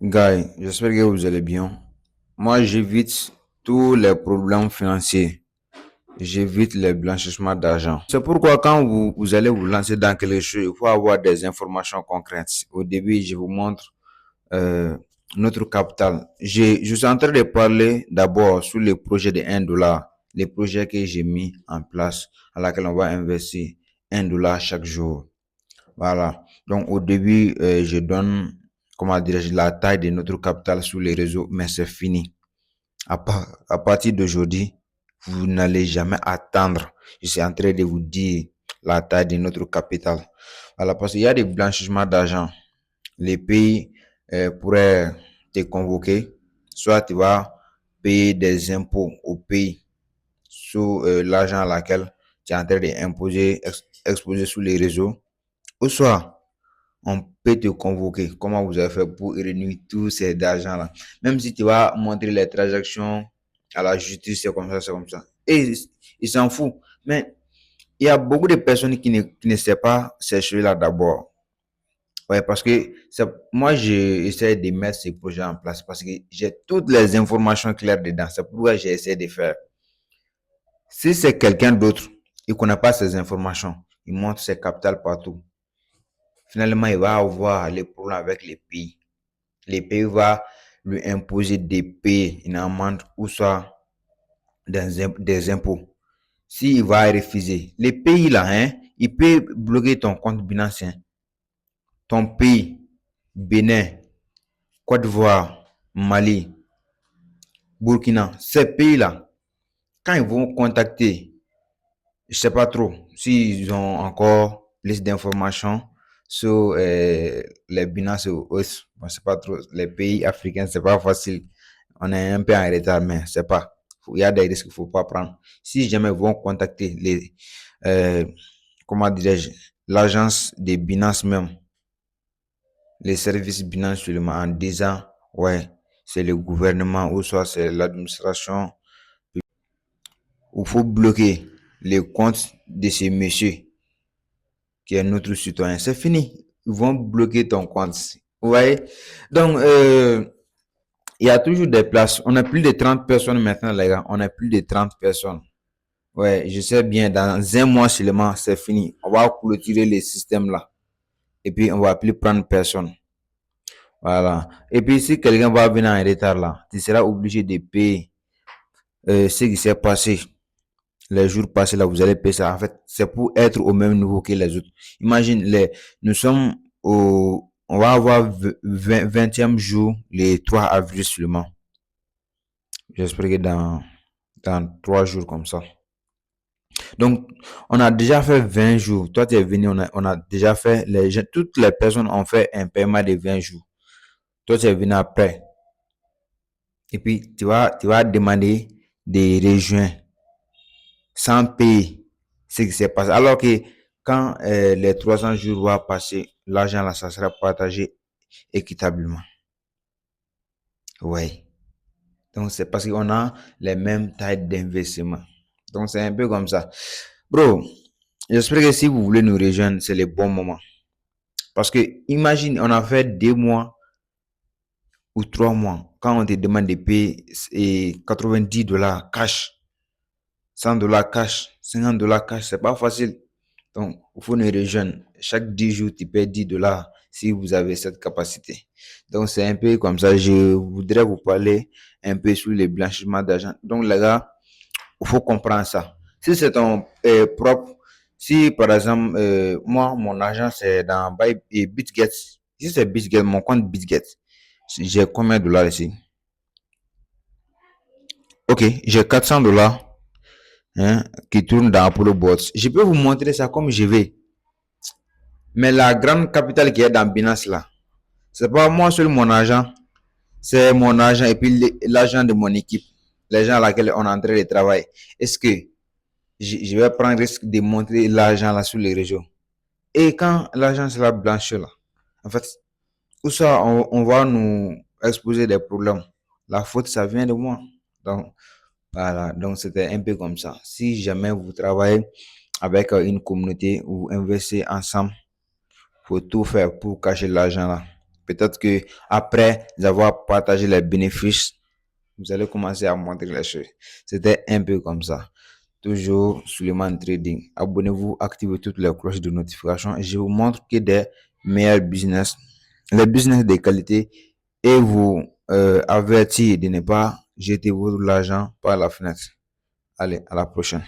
Guy, j'espère que vous allez bien. Moi, j'évite tous les problèmes financiers. J'évite les blanchissements d'argent. C'est pourquoi quand vous allez vous lancer dans quelque chose, il faut avoir des informations concrètes. Au début, je vous montre euh, notre capital. Je suis en train de parler d'abord sur les projets de 1 dollar, les projets que j'ai mis en place, à laquelle on va investir 1 dollar chaque jour. Voilà. Donc, au début, je donne, comment dirais-je, la taille de notre capital sur les réseaux, mais c'est fini. À partir d'aujourd'hui, vous n'allez jamais attendre. Je suis en train de vous dire la taille de notre capital. Voilà, parce qu'il y a des blanchissements d'argent. Les pays pourraient te convoquer, soit tu vas payer des impôts au pays sur l'argent à laquelle tu es en train d'imposer, exposer sur les réseaux, ou soit on peut te convoquer. Comment vous avez fait pour réunir tous ces argent-là? Même si tu vas montrer les transactions à la justice, c'est comme ça, c'est comme ça. Et ils s'en foutent. Mais il y a beaucoup de personnes qui ne savent pas ces choses-là d'abord. Ouais, parce que moi, j'essaie de mettre ces projets en place parce que j'ai toutes les informations claires dedans. C'est pourquoi j'essaie de faire. Si c'est quelqu'un d'autre, il ne connaît pas ces informations, il montre ses capitales partout. Finalement, il va avoir les problèmes avec les pays. Les pays vont lui imposer des pays, une amende ou soit des impôts. S'il va refuser, les pays là, hein, il peut bloquer ton compte Binance. Hein. Ton pays, Bénin, Côte d'Ivoire, Mali, Burkina, ces pays-là, quand ils vont contacter, je ne sais pas trop s'ils ont encore liste d'informations sur les Binance ou autres. Bon, c'est pas trop. Les pays africains, c'est pas facile. On est un peu en retard, mais c'est pas. Il y a des risques qu'il ne faut pas prendre. Si jamais ils vont contacter euh, comment dirais-je, l'agence des Binance même, les services Binance seulement en disant, ouais, c'est le gouvernement ou soit c'est l'administration, il faut bloquer les comptes de ces messieurs qui est notre citoyen. C'est fini. Ils vont bloquer ton compte. Vous voyez? Donc, il y a toujours des places. On a plus de 30 personnes maintenant, les gars. On a plus de 30 personnes. Ouais, je sais bien. Dans un mois seulement, c'est fini. On va clôturer les systèmes là. Et puis, on va plus prendre personne. Voilà. Et puis, si quelqu'un va venir en retard là, tu seras obligé de payer ce qui s'est passé. Les jours passés là, vous allez payer ça. En fait, c'est pour être au même niveau que les autres. Imagine, nous sommes on va avoir 20e jour, le 3 avril seulement. J'espère que dans 3 jours comme ça. Donc, on a déjà fait 20 jours. Toi, tu es venu, on a déjà fait, toutes les personnes ont fait un paiement de 20 jours. Toi, tu es venu après. Et puis, tu vas demander des rejoints sans payer ce qui s'est passé. Alors que quand les 300 jours vont passer, l'argent là, ça sera partagé équitablement. Oui. Donc, c'est parce qu'on a les mêmes tailles d'investissement. Donc, c'est un peu comme ça. Bro, j'espère que si vous voulez nous rejoindre, c'est le bon moment. Parce que, imagine, on a fait 2 mois ou 3 mois. Quand on te demande de payer 90 dollars cash, 100 dollars cash, 50 dollars cash, c'est pas facile. Donc, il faut nous rejoindre. Chaque 10 jours, tu payes 10 dollars si vous avez cette capacité. Donc, c'est un peu comme ça. Je voudrais vous parler un peu sur le blanchiment d'argent. Donc, les gars, il faut comprendre ça. Si c'est ton propre, si par exemple, moi, mon argent, c'est dans BitGet. Si c'est BitGet, mon compte BitGet, j'ai combien de dollars ici? Ok, j'ai 400 dollars hein, qui tournent dans Apollo Bots. Je peux vous montrer ça comme je vais. Mais la grande capitale qui est dans Binance là, c'est pas moi seul mon argent, c'est mon argent et puis l'argent de mon équipe, les gens à laquelle on est en train de travailler. Est-ce que je vais prendre le risque de montrer l'argent là sur les régions? Et quand l'argent sera blanchi là, en fait, tout ça, on va nous exposer des problèmes. La faute, ça vient de moi. Donc, voilà, donc c'était un peu comme ça. Si jamais vous travaillez avec une communauté ou investissez ensemble, faut tout faire pour cacher l'argent là. Peut-être que après avoir partagé les bénéfices, vous allez commencer à montrer les choses. C'était un peu comme ça. Toujours Suleiman Trading. Abonnez-vous, activez toutes les cloches de notification et je vous montre que des meilleurs business, les business de qualité et vous avertir de ne pas jeter votre argent par la fenêtre. Allez, à la prochaine.